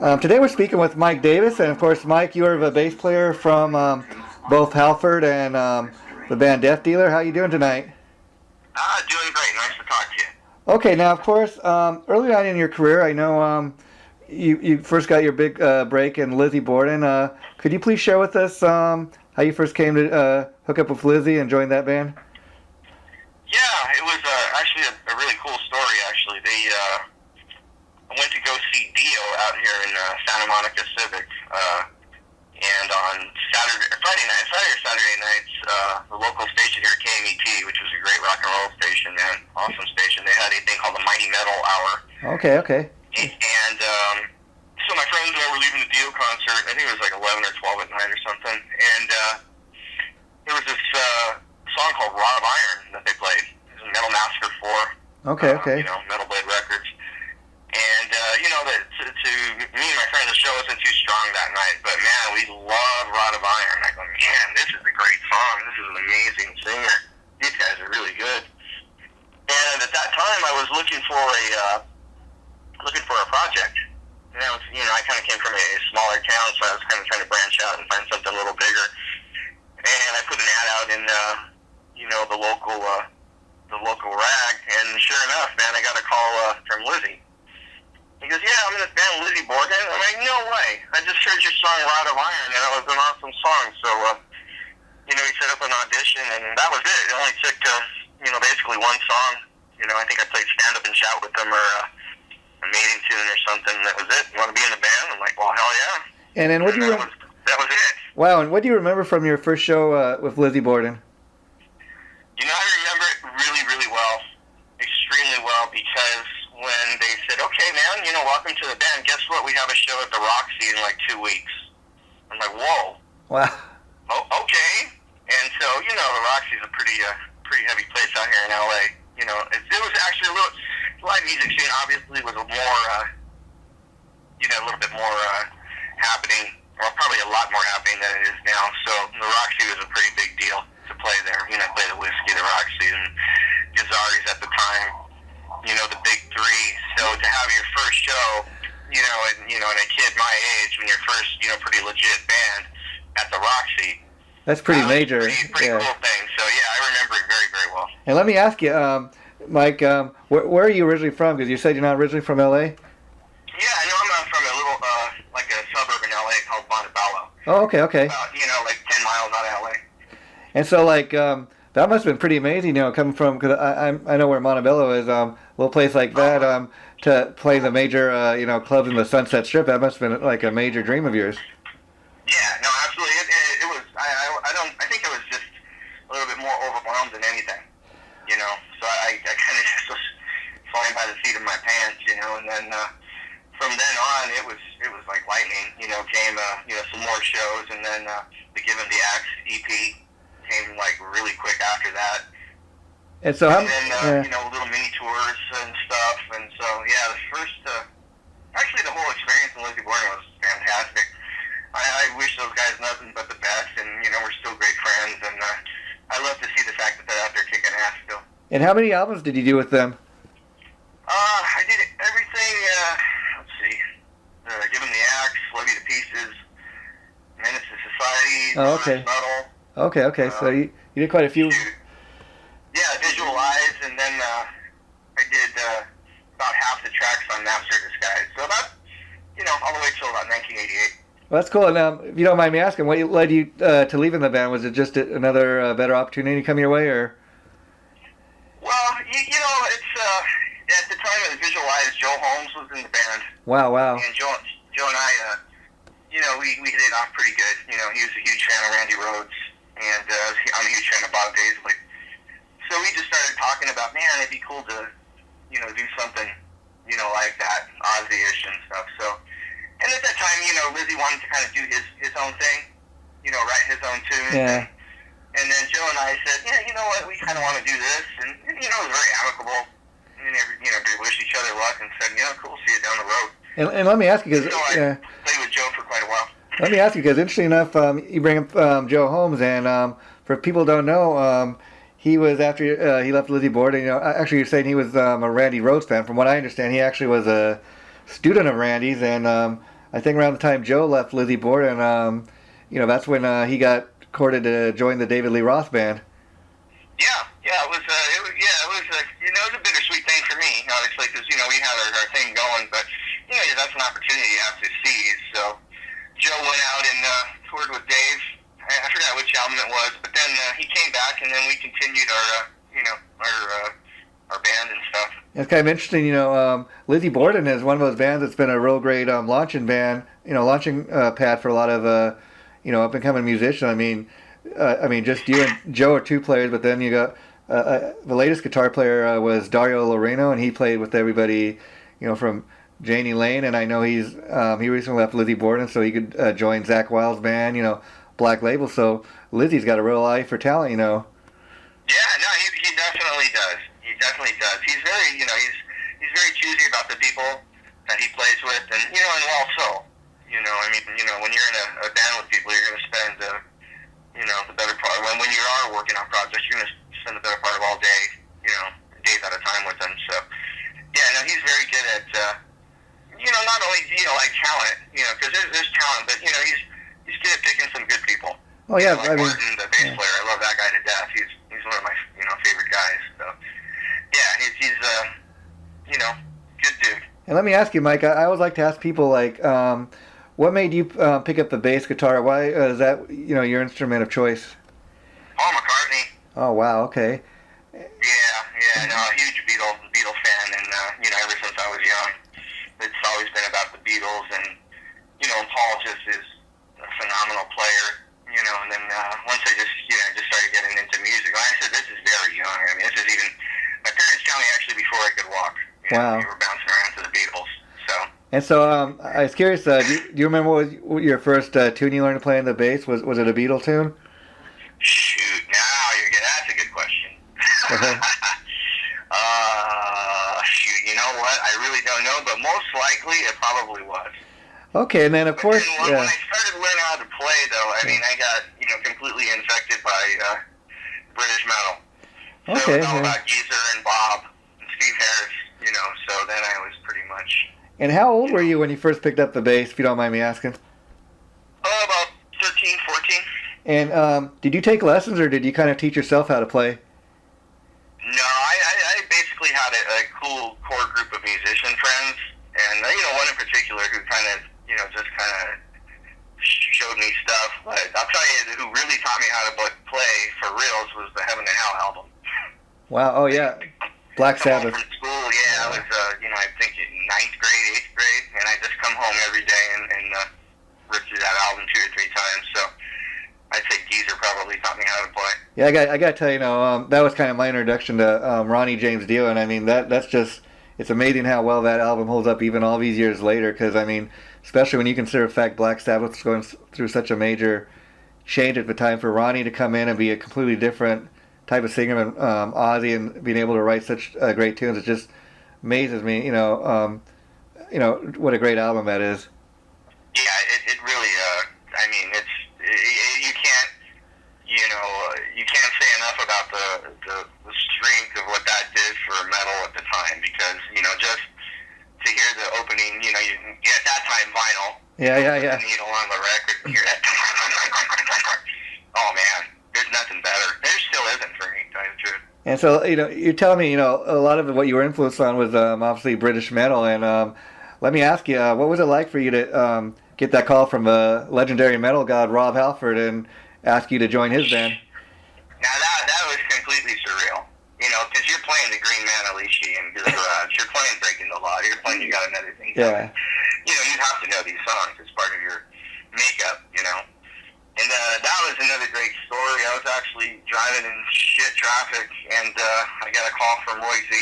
Today we're speaking with Mike Davis, and of course, Mike, you're the bass player from both Halford and the band Death Dealer. How are you doing tonight? Doing great. Nice to talk to you. Okay, now of course, early on in your career, I know you first got your big break in Lizzie Borden. Could you please share with us how you first came to hook up with Lizzie and join that band? Yeah, it was actually a really cool story. Actually, I went to go see Dio out here in Santa Monica Civic, and on Friday or Saturday nights, the local station here, KMET, which was a great rock and roll station, man, awesome station. They had a thing called the Mighty Metal Hour. Okay. And so my friends and I were leaving the Dio concert. I think it was like 11 or 12 at night or something, and there was this song called Rod of Iron that they played. It was Metal Massacre 4. Okay. Metal Blade Records. And, to me and my friends, the show wasn't too strong that night, but man, we love Rod of Iron. I go, man, this is a great song. This is an amazing singer. These guys are really good. And at that time, I was looking for a project. And I kind of came from a smaller town, so I was kind of trying to branch out and find something a little bigger. And I put an ad out in, the local rag, and sure enough, man, I got a call from Lizzie. He goes, yeah, I'm in this band, Lizzie Borden. I'm like, no way. I just heard your song, Rod of Iron, and it was an awesome song. So, he set up an audition, and that was it. It only took, basically one song. I think I played Stand Up and Shout with them, or a mating tune or something. That was it. You want to be in the band? I'm like, well, hell yeah. And then what do you... That was it. Wow, and what do you remember from your first show with Lizzie Borden? I remember it really, really well. Extremely well, because when they said, okay, man, welcome to the band, guess what? We have a show at the Roxy in like 2 weeks. I'm like, whoa. Wow. Oh, okay. And so, the Roxy's a pretty heavy place out here in LA. It was actually the live music scene obviously was a little bit more happening, or probably a lot more happening than it is now. So the Roxy was a pretty big deal to play there. I played the Whiskey, the Roxy, and Gazzari's at the time. The big three. So to have your first show, and a kid my age, when your first, pretty legit band at the Roxy. That's pretty major. Pretty cool thing. So yeah, I remember it very, very well. And let me ask you, Mike, where are you originally from? Because you said you're not originally from LA. Yeah, I'm from a little, like a suburb in LA called Montebello. Oh, okay. About, like 10 miles out of LA. And so, that must have been pretty amazing, coming from, because I know where Montebello is, a little place like that, to play the major, clubs in the Sunset Strip. That must have been like a major dream of yours. Yeah, no, absolutely. It was, I think I was just a little bit more overwhelmed than anything, so I kind of just was flying by the seat of my pants, and then, from then on, it was like lightning, came, some more shows, and then, the Given the Axe EP came like really quick after that. And so little mini tours and stuff, and so yeah, the first, actually the whole experience in Lizzie Borden was fantastic. I wish those guys nothing but the best, and we're still great friends, and I love to see the fact that they're out there kicking ass still. And how many albums did you do with them? I did everything. Let's see, Given the Axe, Love You to Pieces, Menace to Society, Oh, okay. Metal. Okay. So you did quite a few. Yeah, Visualize, and then I did about half the tracks on Master Disguise. So about, all the way till about 1988. Well, that's cool. Now, if you don't mind me asking, what led you to leaving the band? Was it just another better opportunity come your way, or? Well, it's at the time it was Visualize. Joe Holmes was in the band. Wow. And Joe and I, we hit it off pretty good. He was a huge fan of Randy Rhoads, and I'm a huge fan of Bob Daisley. So we just started talking about, man, it'd be cool to, do something, like that, Ozzy-ish and stuff. So, and at that time, Lizzie wanted to kind of do his own thing, write his own tunes. Yeah. And then Joe and I said, yeah, you know what, we kind of want to do this. And it was very amicable. And, we wished each other luck and said, cool, see you down the road. And let me ask you, because I played with Joe for quite a while. Let me ask you, because interesting enough, you bring up Joe Holmes, and for people who don't know, he was after he left Lizzie Borden. Actually, you're saying he was a Randy Rhoads fan. From what I understand, he actually was a student of Randy's, and I think around the time Joe left Lizzie Borden, that's when he got courted to join the David Lee Roth band. Yeah, it was a bittersweet thing for me, obviously, because, we had our thing going, but, that's an opportunity you have to seize. So Joe went out and toured with Dave. I forgot which album it was, but then he came back, and then we continued our band and stuff. It's kind of interesting, Lizzie Borden is one of those bands that's been a real great launching pad for a lot of, up-and-coming musicians. I mean, just you and Joe are two players, but then you got the latest guitar player was Dario Loreno, and he played with everybody, from Janie Lane, and I know he recently left Lizzie Borden, so he could join Zach Wilde's band, Black Label. So Lizzie's got a real eye for talent, Yeah, no, he definitely does. He definitely does. He's very, he's very choosy about the people that he plays with, and and also, when you're in a band with people, you're going to spend the better part when you are working on projects, you're going to spend the better part of all day, days at a time with them. So yeah, no, he's very good at not only like talent, because there's talent, but he's good at picking some good people. Oh yeah, like Martin, the bass player, I love that guy to death. He's one of my favorite guys. So yeah, he's good dude. And let me ask you, Mike, I always like to ask people, like, what made you pick up the bass guitar? Why is that, your instrument of choice? Paul McCartney. Oh, wow, okay. Yeah, no, a huge Beatle fan, and, ever since I was young, it's always been about the Beatles, and, Paul just is a phenomenal player, and then once I just started getting into music, like I said, this is very young. This is even, my parents tell me actually before I could walk. Wow. We were bouncing around to the Beatles, so. And so, I was curious, do you remember what your first tune you learned to play on the bass? Was it a Beatle tune? Shoot, that's a good question. Shoot, you know what? I really don't know, but most likely it probably was. Okay, and then of course, when I started learning how to play, though, I got completely infected by British metal. So okay, it was all about Geezer and Bob and Steve Harris, So then I was pretty much. And how old were you when you first picked up the bass, if you don't mind me asking? About 13, 14. And did you take lessons, or did you kind of teach yourself how to play? No, I basically had a cool core group of musician friends, and one in particular who kind of just kind of showed me stuff. But I'll tell you, who really taught me how to play for reals was the Heaven and Hell album. Wow! Oh yeah, Black Sabbath. From school, I was I think in 9th grade, 8th grade, and I just come home every day and ripped through that album 2 or 3 times. So I'd say Geezer probably taught me how to play. Yeah, I got to tell you, that was kind of my introduction to Ronnie James Dio, and that's just, it's amazing how well that album holds up even all these years later, because especially when you consider the fact Black Sabbath was going through such a major change at the time, for Ronnie to come in and be a completely different type of singer than Ozzy, and being able to write such great tunes, it just amazes me, what a great album that is. Yeah, it really, you can't say enough about the strength of what that did for metal at the time, because, just to hear the opening, you at that time vinyl. Yeah. The needle on the record, and hear that. Oh man, there's nothing better. There still isn't for me, to tell you the truth. And so, you're telling me, a lot of what you were influenced on was obviously British metal, and let me ask you, what was it like for you to get that call from the legendary metal god Rob Halford and ask you to join his band? Now that was completely surreal, because you're playing the Green Man Alicia in your garage, you're playing Breaking the Law, you're playing You Got Another Thing. Yeah. You'd have to know these songs as part of your makeup, And that was another great story. I was actually driving in shit traffic, and I got a call from Roy Z,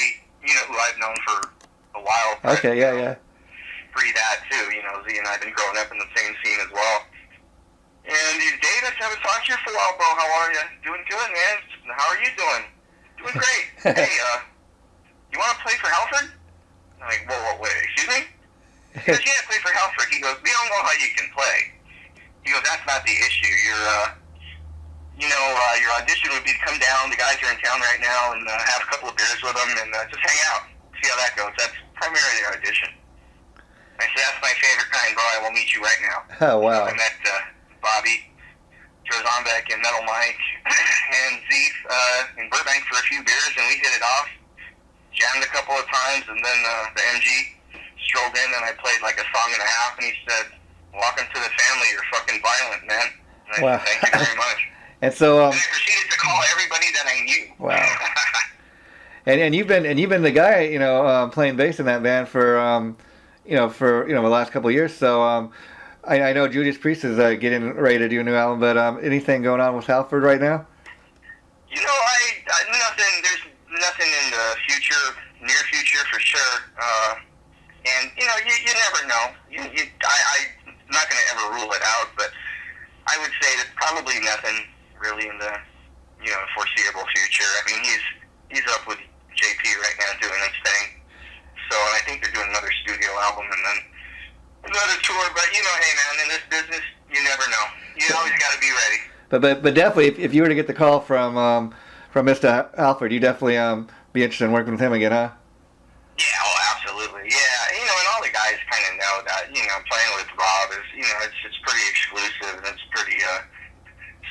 who I've known for a while. Okay, yeah. Pre that too, Z and I have been growing up in the same scene as well. And he's David, I haven't talked to you for a while, bro. How are you? Doing good, man. How are you doing? Doing great. Hey, you want to play for Halford? I'm like, whoa, wait, excuse me? He goes, yeah, play for Halford. He goes, we don't know how you can play. He goes, that's not the issue. Your audition would be to come down. The guys are in town right now, and have a couple of beers with them, and just hang out. See how that goes. That's primarily the audition. I I said, that's my favorite kind, bro. I will meet you right now. Oh, wow. I met Bobby, Joe Zombek, and Metal Mike, and Zeef in Burbank for a few beers, and we hit it off. Jammed a couple of times, and then the MG strolled in, and I played like a song and a half, and he said, welcome to the family. You're fucking violent, man. And I Wow. said, thank you very much. And so, And I proceeded to call everybody that I knew. Wow. and you've been the guy, playing bass in that band for the last couple of years. So I know Judas Priest is getting ready to do a new album, but anything going on with Halford right now? I nothing. There's nothing in the near future for sure. And you never know. I'm not going to ever rule it out, but I would say that probably nothing really in the foreseeable future. I mean, he's up with JP right now doing his thing. So, and I think they're doing another studio album and then another tour. But hey, man, in this business, you never know. You always got to be ready. But definitely, if you were to get the call from Mr. Halford, you definitely be interested in working with him again, huh? Yeah, absolutely. Yeah, and all the guys kind of know that. Playing with Rob is, it's pretty exclusive and it's pretty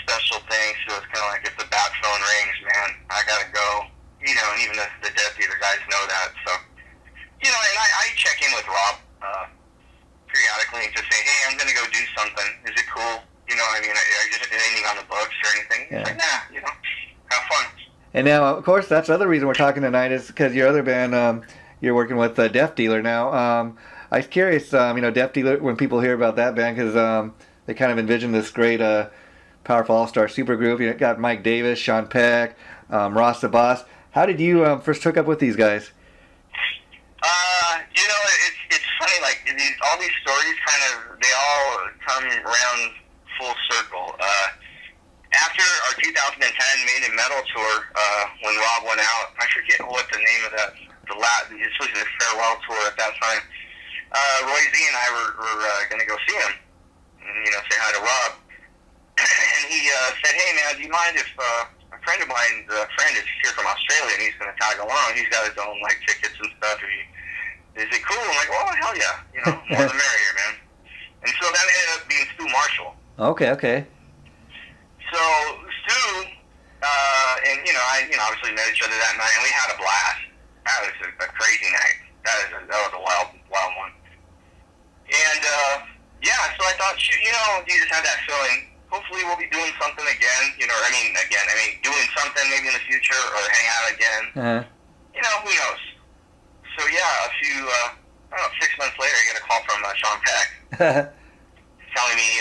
special thing. So it's kind of like if the bat phone rings, man, I gotta go. And even the Death Eater guys know that. So, and I check in with Rob periodically and just say, hey, I'm gonna go do something. Is it cool? I mean, are you just anything on the books or anything? Yeah. He's like, nah, have fun. And now, of course, that's the other reason we're talking tonight is because your other band, you're working with Death Dealer now. I was curious, Death Dealer, when people hear about that band, because they kind of envision this great, powerful all-star supergroup. You got Mike Davis, Sean Peck, Ross the Boss. How did you first hook up with these guys? It's funny, like, all these stories they all come around full circle. After our 2010 Made in Metal tour, when Rob went out, I forget what the name of that, it's supposed to be the farewell tour at that time. Roy Z and I were going to go see him and, say hi to Rob. And he said, hey, man, do you mind if a friend of mine's friend is here from Australia and he's going to tag along? He's got his own, tickets and stuff. Is it cool? I'm like, well, hell yeah. More the merrier, man. And so that ended up being Stu Marshall. Okay. So Stu, and I obviously met each other that night, and we had a blast. That was a crazy night. That was a wild one. And so I thought, shoot, you just had that feeling. Hopefully, we'll be doing something again. Doing something maybe in the future, or hang out again. Uh-huh. Who knows? So yeah, 6 months later, I get a call from Sean Peck telling me,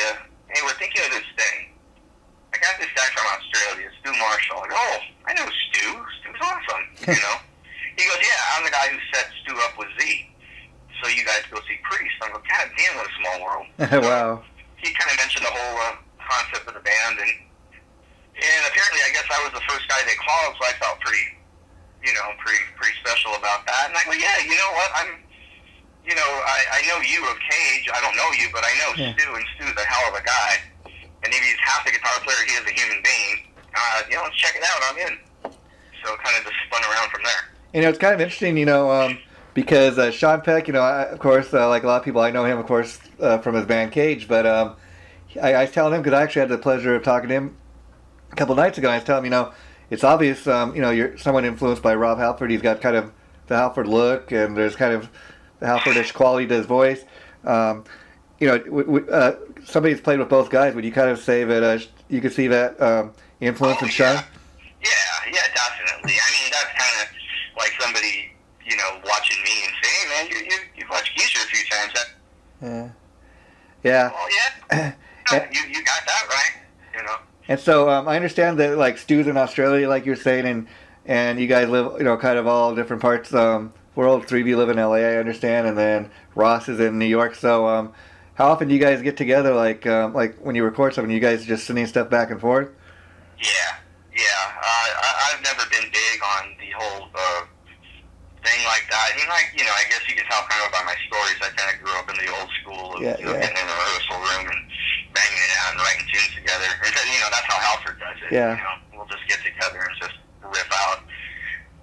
hey, we're thinking of this thing. I got this guy from Australia, Stu Marshall. I go, oh, I know Stu. Stu's awesome, He goes, yeah, I'm the guy who set Stu up with Z. So you guys go see Priest. I go, God damn, what a small world. Wow. He kind of mentioned the whole concept of the band, and apparently I guess I was the first guy they called, so I felt pretty special about that. And I go, yeah, you know what, I know you of Cage. I don't know you, but I know Stu, and Stu's a hell of a guy. And if he's half the guitar player he is a human being, let's check it out. I'm in. So it kind of just spun around from there. It's kind of interesting, because Sean Peck, of course, like a lot of people, I know him, of course, from his band Cage, but I was telling him, because I actually had the pleasure of talking to him a couple nights ago, I was telling him, it's obvious, you're somewhat influenced by Rob Halford. He's got kind of the Halford look, and there's kind of the Halfordish quality to his voice. Somebody who's played with both guys, would you kind of say that you could see that influence in Sean? Yeah, definitely. I mean, that's kind of like somebody, watching me and saying, hey, man, you've watched Geezer a few times. Yeah. Well, yeah. You got that right, And so I understand that, Stu's in Australia, like you're saying, and you guys live, kind of all different parts world. Three of you live in LA, I understand, and then Ross is in New York. So how often do you guys get together, like when you record something, you guys just sending stuff back and forth? Yeah. I've never been big on the whole thing like that. I mean, I guess you can tell kind of by my stories. I kind of grew up in the old school of getting in the rehearsal room and banging it out and writing tunes together. And that's how Halford does it. Yeah. We'll just get together and just riff out.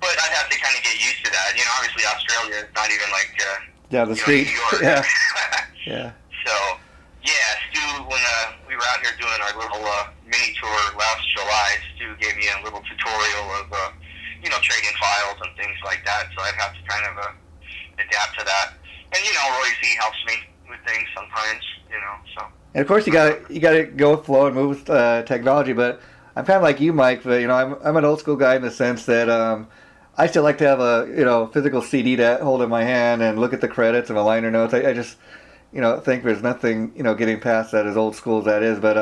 But I'd have to kind of get used to that. Obviously Australia is not even like Down the street. New York. Yeah. Yeah. So, yeah, Stu, when we were out here doing our little mini tour last July, Stu gave me a little tutorial of, trading files and things like that. So I'd have to kind of adapt to that. And, Roy Z helps me with things sometimes, so. And of course, you gotta go with flow and move with technology. But I'm kind of like you, Mike. But I'm an old school guy in the sense that I still like to have a physical CD to hold in my hand and look at the credits and the liner notes. I just think there's nothing getting past that as old school as that is. But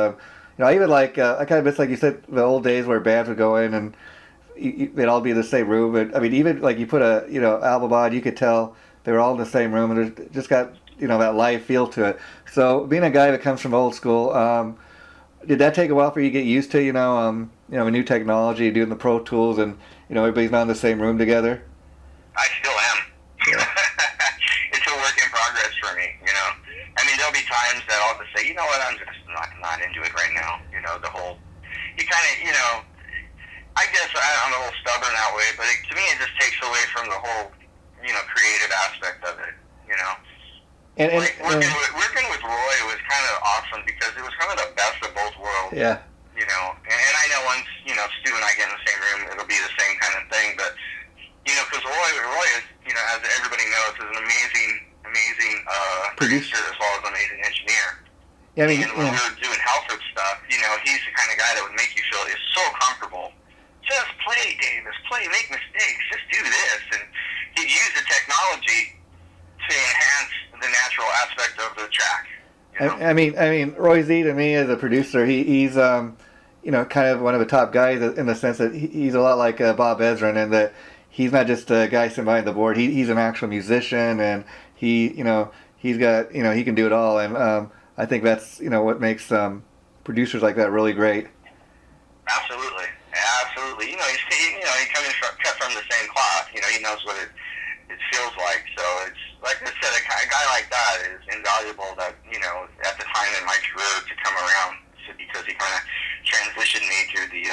I even like I kind of miss, like you said, the old days where bands would go in and they'd all be in the same room. But I mean, even like you put a album on, you could tell they were all in the same room, and there's just got that live feel to it. So being a guy that comes from old school, did that take a while for you to get used to new technology, doing the Pro Tools, and everybody's not in the same room together? I still am. Yeah. It's a work in progress for me. I mean, there'll be times that I'll just say, what, I'm just not into it right now. The whole, you kind of, I guess I'm a little stubborn that way, but to me it just takes away from the whole, creative aspect of it. And working with Roy was kind of awesome because it was kind of the best of both worlds. Yeah. And I know once, Stu and I get in the same room, it'll be the same kind of thing. But, because Roy is, as everybody knows, is an amazing producer as well as an amazing engineer. Yeah, I mean, and when we were doing Halford stuff, he's the kind of guy that would make you feel it's so comfortable. Just play, Davis, make mistakes, just do this. And he'd use the technology to enhance the natural aspect of the track. I mean, Roy Z to me as a producer, he's kind of one of the top guys in the sense that he's a lot like Bob Ezrin, in that he's not just a guy sitting behind the board. He's an actual musician, and he's got he can do it all, and I think that's what makes producers like that really great. Absolutely. He cut from the same cloth. He knows what it feels like. So it's like I said, a guy like that is invaluable. That at the time in my career to come around, because he kind of transitioned me through the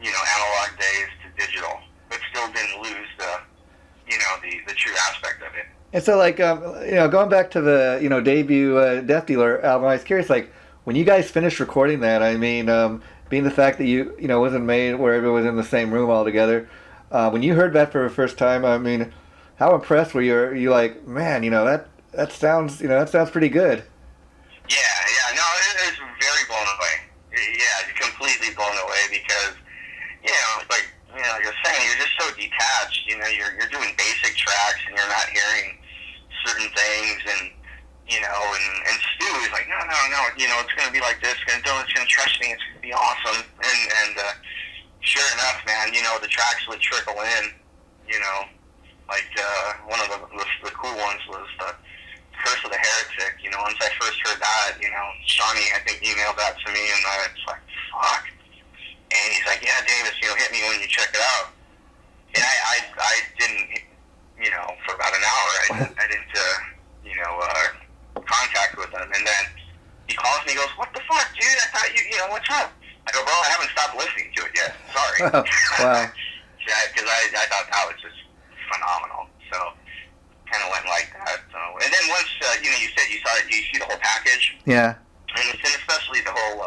analog days to digital, but still didn't lose the true aspect of it. And so, like, going back to the debut Death Dealer album, I was curious, like, when you guys finished recording that, I mean, being the fact that you wasn't made where everyone was in the same room all together, when you heard that for the first time, I mean, how impressed were you? Are you like, man, that sounds pretty good? Yeah, no, it was very blown away. Yeah, completely blown away because, like you're saying, you're just so detached. You're doing basic tracks and you're not hearing certain things, and and Stu is like, no, it's gonna be like this. It's gonna trust me. It's gonna be awesome. And sure enough, man, the tracks would trickle in. Like one of the cool ones was Curse of the Heretic. Once I first heard that, Shawnee, I think, emailed that to me, and I was like, fuck. And he's like, yeah, Davis, hit me when you check it out. And I didn't, for about an hour, I didn't, contact with him. And then he calls me, he goes, what the fuck, dude? I thought what's up? I go, bro, I haven't stopped listening to it yet. Sorry. Wow. Because I thought that was just phenomenal. So kind of went like that. So, and then once you said you saw it, you see the whole package. Yeah. And especially the whole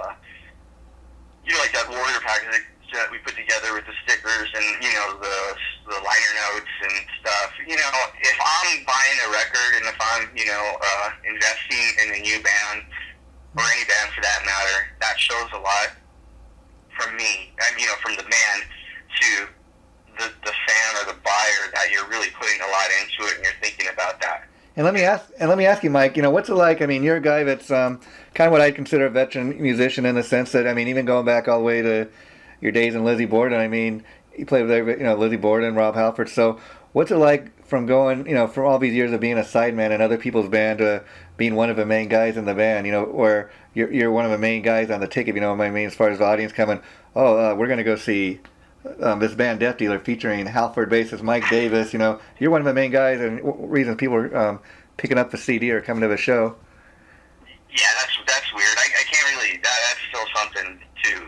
like that Warrior package that we put together with the stickers and the liner notes and stuff. If I'm buying a record and if I'm investing in a new band or any band for that matter, that shows a lot from me. From the band to the fan or the buyer, that you're really putting a lot into it and you're thinking about that. And let me ask you, Mike. What's it like? I mean, you're a guy that's kind of what I'd consider a veteran musician in the sense that, I mean, even going back all the way to your days in Lizzie Borden. I mean, you played with Lizzie Borden, Rob Halford. So, what's it like from going, from all these years of being a sideman in other people's band to being one of the main guys in the band? Where you're one of the main guys on the ticket. What I mean, as far as the audience coming, we're gonna go see this band Death Dealer featuring Halford bassist Mike Davis. You're one of the main guys and reasons people are picking up the CD or coming to the show. Yeah, that's weird. I can't really. That's still something too.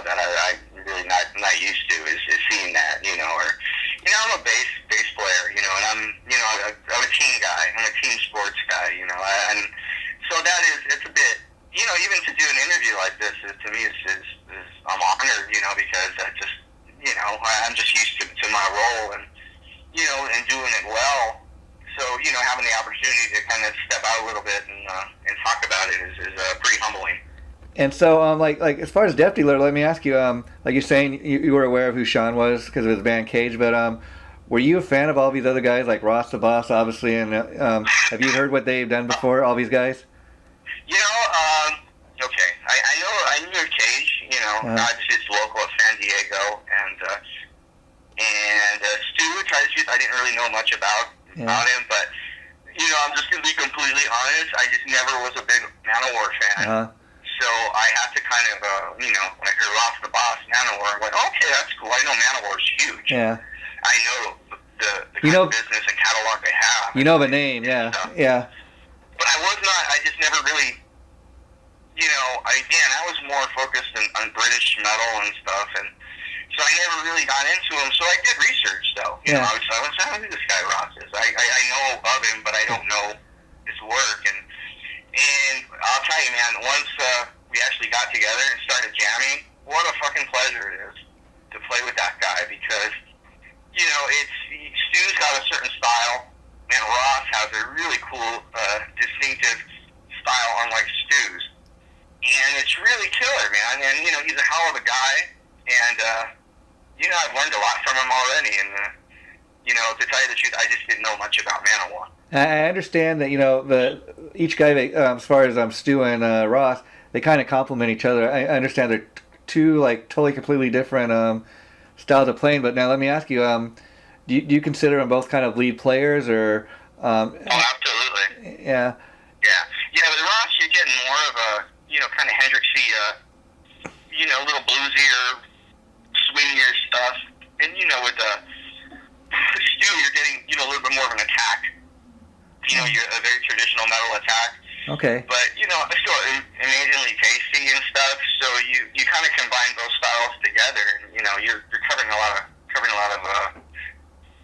That I really not used to is seeing that. Or I'm a bass player. And I'm a team guy. I'm team sports guy, you know, and so it's a bit, you know, even to do an interview like this to me is I'm honored, you know, because I just, you know, I'm just used to my role and, you know, and doing it well. So, you know, having the opportunity to kind of step out a little bit and talk about it is pretty humbling. And so, like as far as Death Dealer, let me ask you, like you're saying, you were aware of who Sean was because of his band Cage, but were you a fan of all these other guys like Ross the Boss, obviously, and have you heard what they've done before, all these guys? You know, okay, I knew of Cage, you know, obviously it's local of San Diego, and Stu, to tell you the truth, I didn't really know much about him, but, you know, I'm just going to be completely honest, I just never was a big Manowar fan. So I had to kind of, you know, when I heard Ross the Boss, Manowar, I'm like, okay, that's cool. I know Manowar's huge. Yeah. I know the kind of business and catalog they have. You know the name, yeah. Yeah. But I just never really, you know, I was more focused on British metal and stuff, and so I never really got into him. So I did research, though. You know, I was like, who this guy Ross is? I know of him, but I don't know his work, and I'll tell you, man, once we actually got together and started jamming, what a fucking pleasure it is to play with that guy because, you know, Stu's got a certain style, and Ross has a really cool, distinctive style unlike Stu's. And it's really killer, man. And, you know, he's a hell of a guy, and, you know, I've learned a lot from him already, and, you know, to tell you the truth, I just didn't know much about Manowar. I understand that, you know, each guy, as far as Stu and Ross, they kind of complement each other. I understand they're two, like, totally, completely different styles of playing. But now let me ask you, do you consider them both kind of lead players, or? Oh, absolutely. Yeah. Yeah, with Ross, you're getting more of a, you know, kind of Hendrixy, you know, little bluesier, swingier stuff. And, you know, with Stu, you're getting, you know, a little bit more of an attack. You know, you're a very traditional metal attack. Okay. But, you know, still amazingly tasty and stuff. So you kind of combine those styles together, and, you know, you're covering a lot of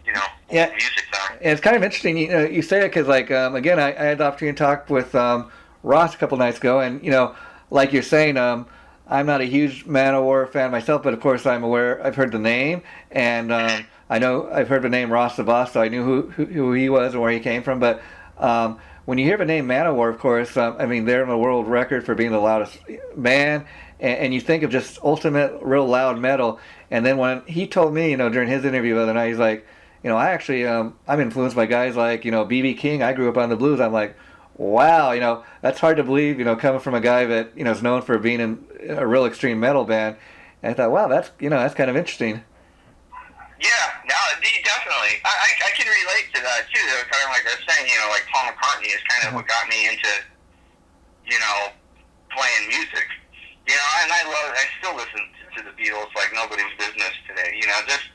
you know, music there. Yeah, it's kind of interesting. You know, you say it because, like, again, I had the opportunity to talk with Ross a couple nights ago, and, you know, like you're saying, I'm not a huge Manowar fan myself, but of course I'm aware. I've heard the name, and I know I've heard the name Ross the Boss, so I knew who he was and where he came from. But when you hear the name Manowar, of course, I mean, they're in the world record for being the loudest band, and you think of just ultimate, real loud metal. And then when he told me, you know, during his interview the other night, he's like, you know, I actually, I'm influenced by guys like, you know, B.B. King. I grew up on the blues. I'm like, wow, you know, that's hard to believe, you know, coming from a guy that, you know, is known for being in a real extreme metal band. And I thought, wow, that's kind of interesting. Yeah, no, definitely. I can relate to that, too. Kind of like I was saying, you know, like Paul McCartney is kind of what got me into, you know, playing music. You know, and I still listen to the Beatles like nobody's business today. You know, just,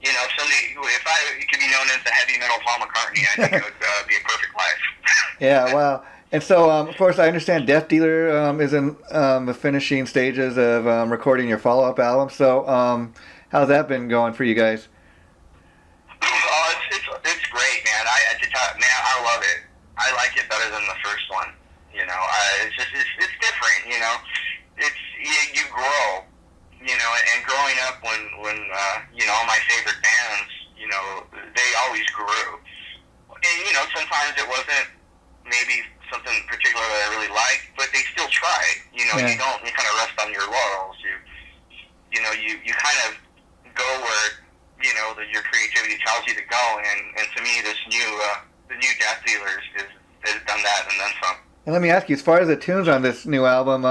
you know, if I could be known as the heavy metal Paul McCartney, I think it would be a perfect life. Yeah, wow. And so, of course, I understand Death Dealer is in the finishing stages of recording your follow-up album. So, how's that been going for you guys? Oh, it's great, man. I love it. I like it better than the first one. You know, it's different. You know, you grow. You know, and growing up when you know, all my favorite bands, you know, they always grew. And, you know, sometimes it wasn't maybe something particular that I really liked, but they still tried. You know, you kind of rest on your laurels. You kind of go where, you know, your creativity tells you to go. And to me, the new Death Dealers has done that and then some. And let me ask you, as far as the tunes on this new album,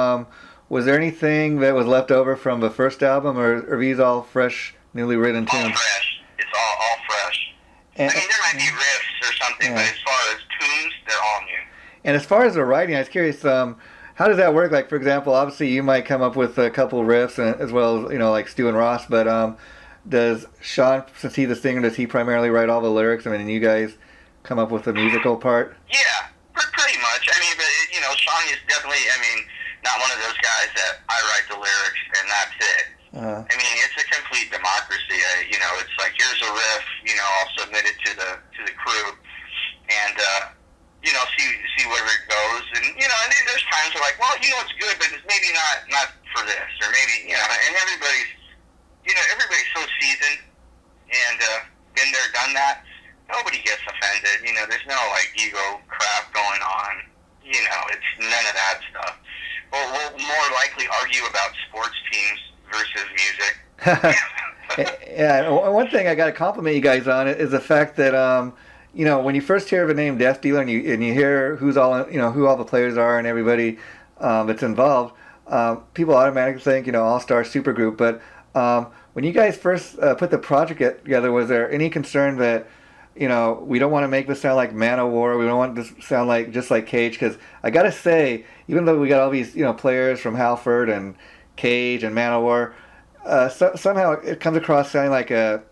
was there anything that was left over from the first album, or are these all fresh, newly written tunes? All fresh. It's all fresh. And, I mean, there might be riffs or something, but as far as tunes, they're all new. And as far as the writing, I was curious, how does that work? Like, for example, obviously you might come up with a couple riffs, as well as, you know, like Stu and Ross, but does Sean, since he's the singer, does he primarily write all the lyrics? I mean, and you guys come up with the musical part? Yeah, pretty much. I mean, but, you know, Sean is definitely, I mean, not one of those guys that I write the lyrics and that's it. I mean, it's a complete democracy. You know, it's like, here's a riff, you know, I'll submit it to the crew, and see where it goes. And, and there's times where like, well, it's good, but it's maybe not for this, or maybe, and everybody's so seasoned and been there, done that. Nobody gets offended. There's no like ego crap going on. It's none of that stuff. We'll more likely argue about sports teams versus music. Yeah, one thing I got to compliment you guys on is the fact that when you first hear of a name Death Dealer and you hear who all the players are and everybody that's involved, people automatically think all-star supergroup. But when you guys first put the project together, was there any concern that we don't want to make this sound like Manowar, we don't want this to sound like just like Cage? Because I gotta say, even though we got all these players from Halford and Cage and Manowar, somehow it comes across sounding like a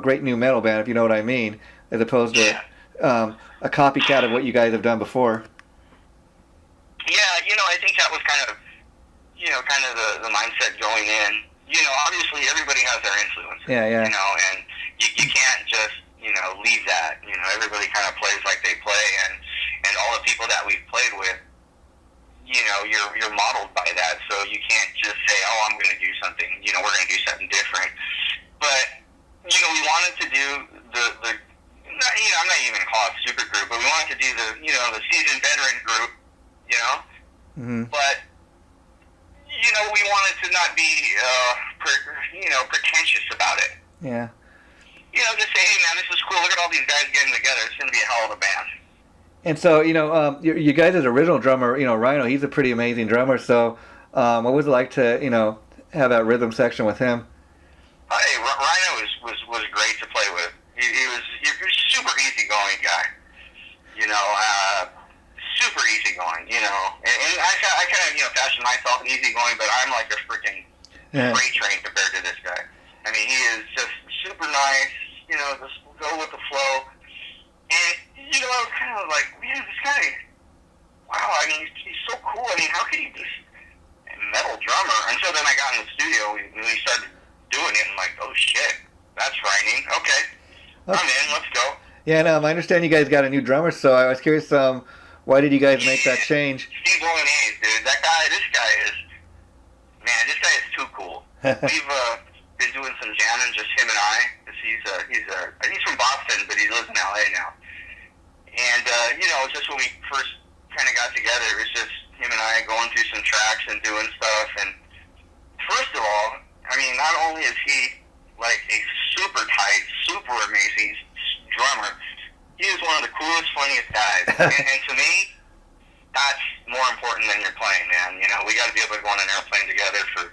great new metal band, if you know what I mean, as opposed to a copycat of what you guys have done before. Yeah, I think that was kind of the mindset going in. Obviously everybody has their influences. Yeah. And you can't just leave that. Everybody kind of plays like they play, and all the people that we've played with, you're modeled by that. So you can't just say, oh, I'm going to do something. We're going to do something different. But we wanted to do the I'm not even going to call it super group, but we wanted to do the seasoned veteran group. Mm-hmm. But we wanted to not be pretentious about it. Yeah. Just say, hey man, this is cool. Look at all these guys getting together. It's going to be a hell of a band. And so, you guys' original drummer, Rhino, he's a pretty amazing drummer. So, what was it like to, have that rhythm section with him? Hey, Rhino was great to play with. He was a super easygoing guy. Super easygoing. And I kind of fashion myself easygoing, but I'm like a freaking freight train compared to this guy. I mean, he is just super nice. Just go with the flow. And I was kind of like, man, this guy, wow, I mean, he's so cool. I mean, how can he be a metal drummer? And so then I got in the studio, and we started doing it, and I'm like, oh shit, that's frightening. Okay, I'm in, let's go. Yeah, no, I understand you guys got a new drummer, so I was curious, why did you guys make that change? Steve Bolognese, dude, this guy is too cool. We've been doing some jamming, just him and I, because he's from Boston, but he lives in LA now. And, just when we first kind of got together, it was just him and I going through some tracks and doing stuff. And first of all, I mean, not only is he like a super tight, super amazing drummer, he is one of the coolest, funniest guys. and to me, that's more important than your playing, man. We got to be able to go on an airplane together for,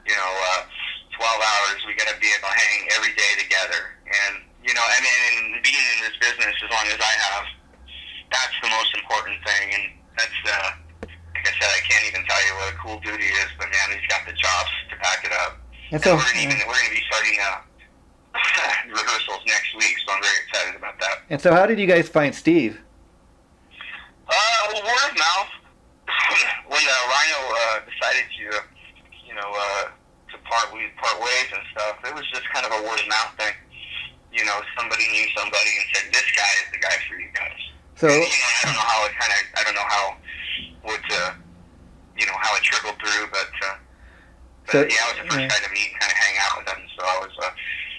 12 hours. We got to be able to hang every day together. And, and being in this business as long as I have, that's the most important thing. And that's, like I said, I can't even tell you what a cool dude he is, but man, he's got the chops to back it up. And so, we're going to be starting rehearsals next week, so I'm very excited about that. And so how did you guys find Steve? Word of mouth. When Rhino decided to, to part ways and stuff, it was just kind of a word of mouth thing. Somebody knew somebody and said, this guy is the guy for you guys. So, and, I don't know how it how it trickled through, but yeah, I was the first guy to meet and kind of hang out with him, so I was,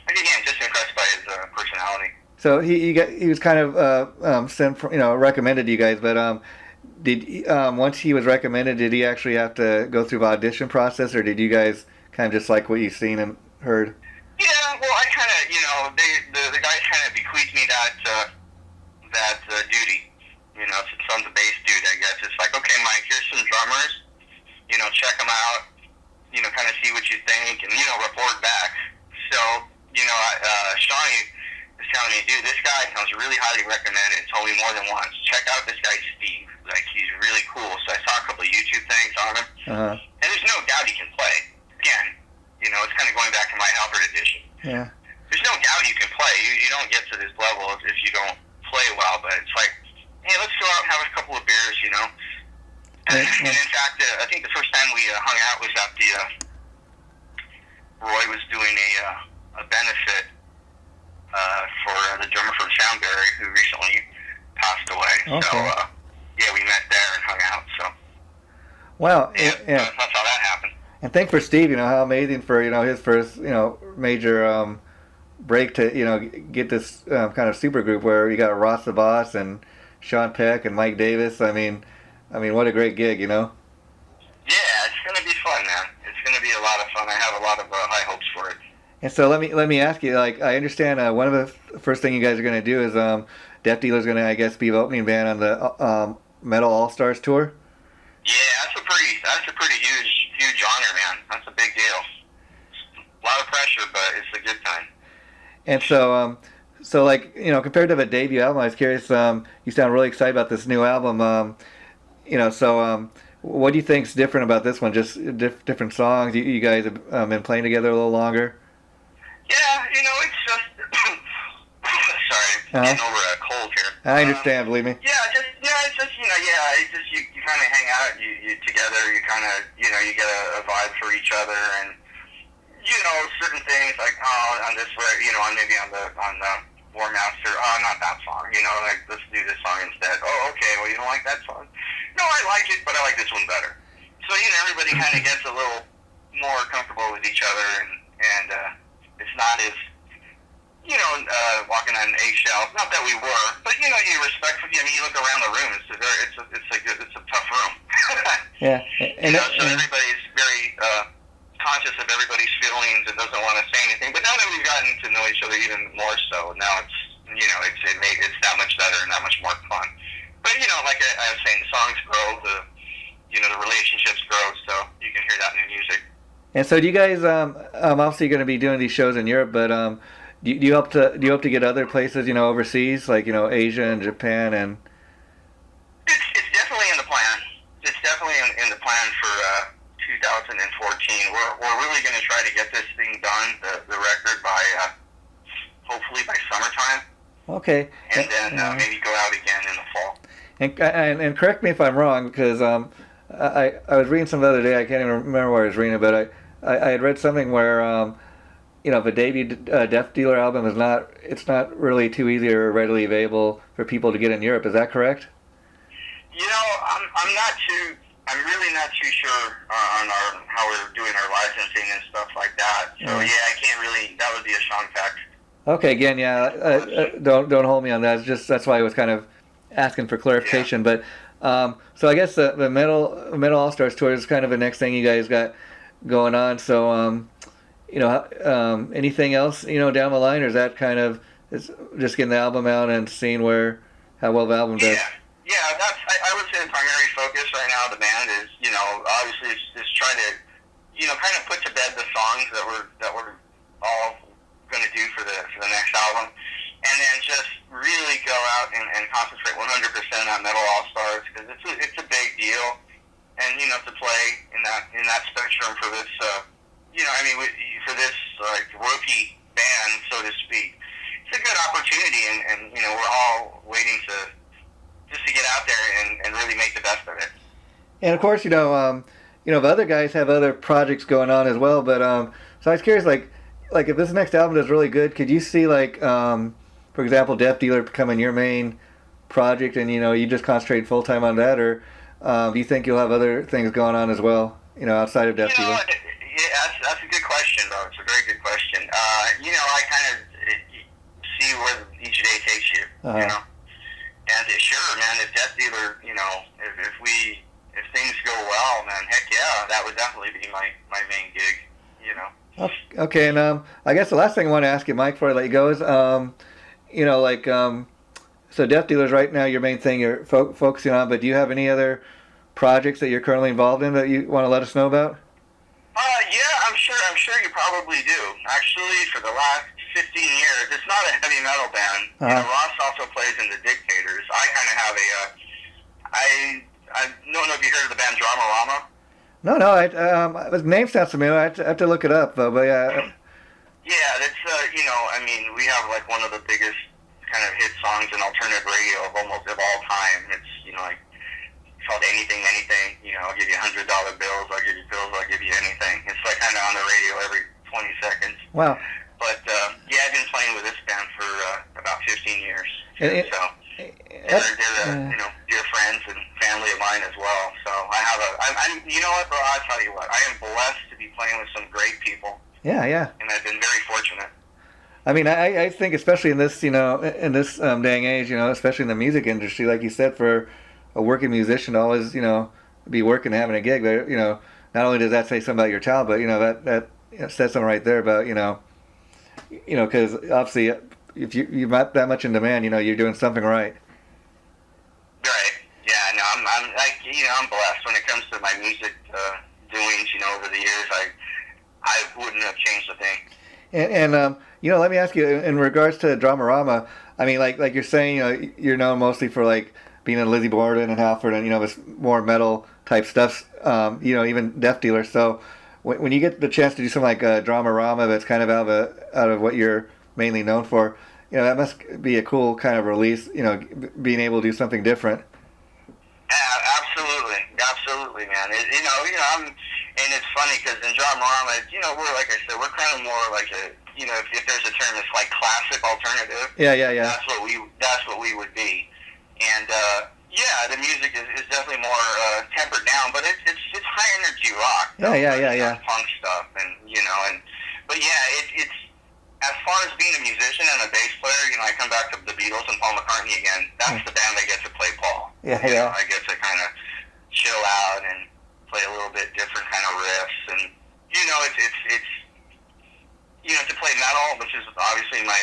again, just impressed by his personality. So he was kind of sent for, recommended to you guys, but once he was recommended, did he actually have to go through the audition process, or did you guys kind of just like what you've seen and heard? Yeah, well, I kind of, the guys kind of bequeathed me that duty. Since I'm the bass dude, I guess it's like, okay, Mike, here's some drummers. Check them out. Kind of see what you think, and report back. So, Shawnee is telling me, dude, this guy sounds really highly recommended. Told me more than once. Check out this guy Steve. Like, he's really cool. So I saw a couple of YouTube things on him, and there's no doubt he can play. Again, it's kind of going back to my Halford edition. Yeah. There's no doubt you can play. You don't get to this level if you don't play well. But it's like, hey, let's go out and have a couple of beers, And in fact, I think the first time we hung out was at the Roy was doing a benefit for the drummer from Soundberry, who recently passed away. Okay. So yeah, we met there and hung out. So Wow. yeah, Yeah. that's how that happened. And thank for Steve. How amazing for his first major break to get this kind of super group where you got Ross the Boss and Sean Peck and Mike Davis. I mean, what a great gig. Yeah, it's gonna be fun, man. It's gonna be a lot of fun. I have a lot of high hopes for it. And so let me ask you. Like, I understand one of the first thing you guys are going to do is Death Dealer's going to, I guess, be the opening band on the Metal All Stars tour. Yeah, that's a pretty huge honor, man. That's a big deal. A lot of pressure, but it's a good time. And so like compared to the debut album, I was curious. You sound really excited about this new album. What do you think's different about this one? Just different songs. You guys have been playing together a little longer. Yeah, it's just sorry, getting over a cold here. I understand, believe me. It's just you kind of hang out, you together, you kind of you get a vibe for each other, and certain things like on this maybe on the War Master, not that song, like let's do this song instead. Oh, okay, well you don't like that song? No, I like it, but I like this one better. So everybody kind of gets a little more comfortable with each other, and it's not as walking on eggshells. Not that we were, but you respect. You look around the room. It's a tough room. Yeah, so everybody's very conscious of everybody's feelings and doesn't want to say anything. But now that we've gotten to know each other even more so, now it's it's that much better and that much more fun. But like I was saying, the songs grow, the relationships grow, so you can hear that in the music. And so do you guys obviously going to be doing these shows in Europe, but do you hope to get other places overseas like Asia and Japan and? It's definitely in the plan. It's definitely in the plan for 2014. We're really going to try to get this thing done, the record by hopefully by summertime. Okay. And then maybe go out again in the fall. And correct me if I'm wrong, because I was reading some the other day. I can't even remember where I was reading it, but I had read something where the debut Death Dealer album is not really too easy or readily available for people to get in Europe. Is that correct? I'm really not too sure on how we're doing our licensing and stuff like that. So yeah, I can't really. That would be a Sean fact. Okay, again, yeah, don't hold me on that. It's just that's why I was kind of asking for clarification. Yeah. But so I guess the Metal All Stars tour is kind of the next thing you guys got going on. So anything else down the line, or is that kind of just getting the album out and seeing how well the album does? Yeah, I would say the primary focus right now of the band is obviously is try to kind of put to bed the songs that we're all going to do for the next album, and then just really go out and concentrate 100% on Metal All Stars, because it's a big deal, and to play in that spectrum for this for this like rookie band, so to speak, it's a good opportunity, and we're all waiting to get out there and really make the best of it. And of course, the other guys have other projects going on as well, but so I was curious, like if this next album does really good, could you see for example, Death Dealer becoming your main project, and you just concentrate full time on that, or do you think you'll have other things going on as well, outside of Death Dealer? Yeah, that's a good question, though. It's a very good question. I kind of see where each day takes you. Uh-huh. And sure, man, if Death Dealer, if things go well, man, heck yeah, that would definitely be my main gig. Okay, and I guess the last thing I want to ask you, Mike, before I let you go is, so Death Dealer's right now your main thing you're focusing on, but do you have any other projects that you're currently involved in that you want to let us know about? Yeah, I'm sure you probably do. Actually, for the last 15 years, it's not a heavy metal band. Uh-huh. Ross also plays in the Dictators. I kind of have I don't know if you heard of the band Dramarama. No, his name sounds familiar. I have to look it up, but yeah. Yeah, that's we have like one of the biggest kind of hit songs in alternative radio of all time. It's it's called Anything. I'll give you $100 bills. I'll give you pills. I'll give you anything. It's like kind of on the radio every 20 seconds. Wow. But yeah, I've been playing with this band for about 15 years. And so they're dear friends and family of mine as well. So I have you know what, bro? I'll tell you what. I am blessed to be playing with some great people. Yeah, yeah. And I've been very fortunate. I mean, I think especially in this, in this day and age, especially in the music industry, like you said, for a working musician to always, be working and having a gig, but, not only does that say something about your talent, but, that says something right there about, because obviously if you're not that much in demand, you're doing something right. Right. Yeah, no, I'm blessed when it comes to my music doings, over the years. I wouldn't have changed a thing. And let me ask you, in regards to Dramarama, I mean, like you're saying, you're known mostly for like being in Lizzie Borden and Halford and this more metal type stuff, even Death Dealer. So when you get the chance to do something like Dramarama, that's kind of out of what you're mainly known for, that must be a cool kind of release. Being able to do something different. Absolutely, man. And it's funny because in Dramarama, we're like I said, we're kind of more like if there's a term, it's like classic alternative. Yeah. That's what we would be. And the music is definitely more tempered down, but it's high energy rock. Yeah. Punk stuff, but it's as far as being a musician and a bass player, I come back to the Beatles and Paul McCartney again. That's the band I get to play Paul. Yeah. I get to kind of chill out and play a little bit different kind of riffs, and it's to play metal, which is obviously my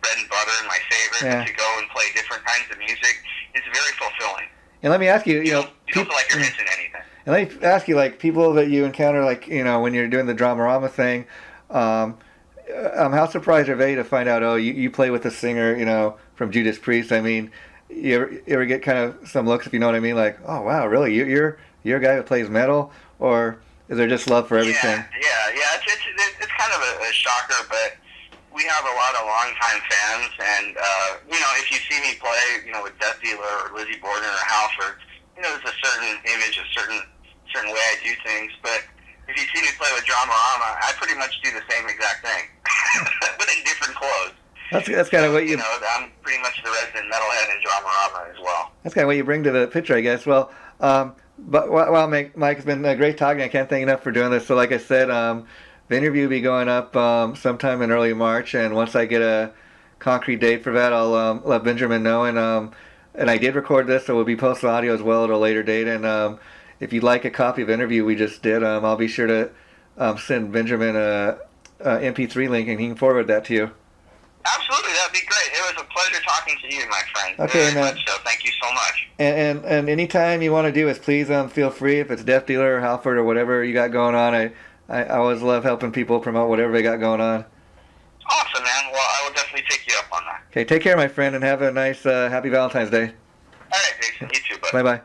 bread and butter and my favorite. Yeah. To go and play different kinds of music is very fulfilling. And let me ask you, you don't feel like you're missing anything. And let me ask you, like people that you encounter, like when you're doing the Dramarama thing, how surprised are they to find out? Oh, you play with a singer, from Judas Priest. I mean, you ever get kind of some looks, if you know what I mean? Like, oh wow, really? You're a guy who plays metal, or is there just love for everything? Yeah. It's kind of a shocker, but we have a lot of longtime fans, and if you see me play, with Death Dealer or Lizzie Borden or Halford, there's a certain image, a certain way I do things. But if you see me play with Dramarama, I pretty much do the same exact thing, but in different clothes. That's kind of what you. I'm pretty much the resident metalhead in Dramarama as well. That's kind of what you bring to the picture, I guess. Well, but while Mike, it's been great talking. I can't thank you enough for doing this. So, like I said, the interview will be going up sometime in early March, and once I get a concrete date for that, I'll let Benjamin know. And I did record this, so we'll be posting audio as well at a later date. And if you'd like a copy of the interview we just did, I'll be sure to send Benjamin a MP3 link, and he can forward that to you. Absolutely, that'd be great. It was a pleasure talking to you, my friend. Okay, very much so. Thank you so much. And anytime you want to do this, please feel free. If it's Death Dealer or Halford or whatever you got going on, I always love helping people promote whatever they got going on. Awesome, man. Well, I will definitely take you up on that. Okay, take care, my friend, and have a nice, happy Valentine's Day. All right, Jason. You too, bud. Bye-bye.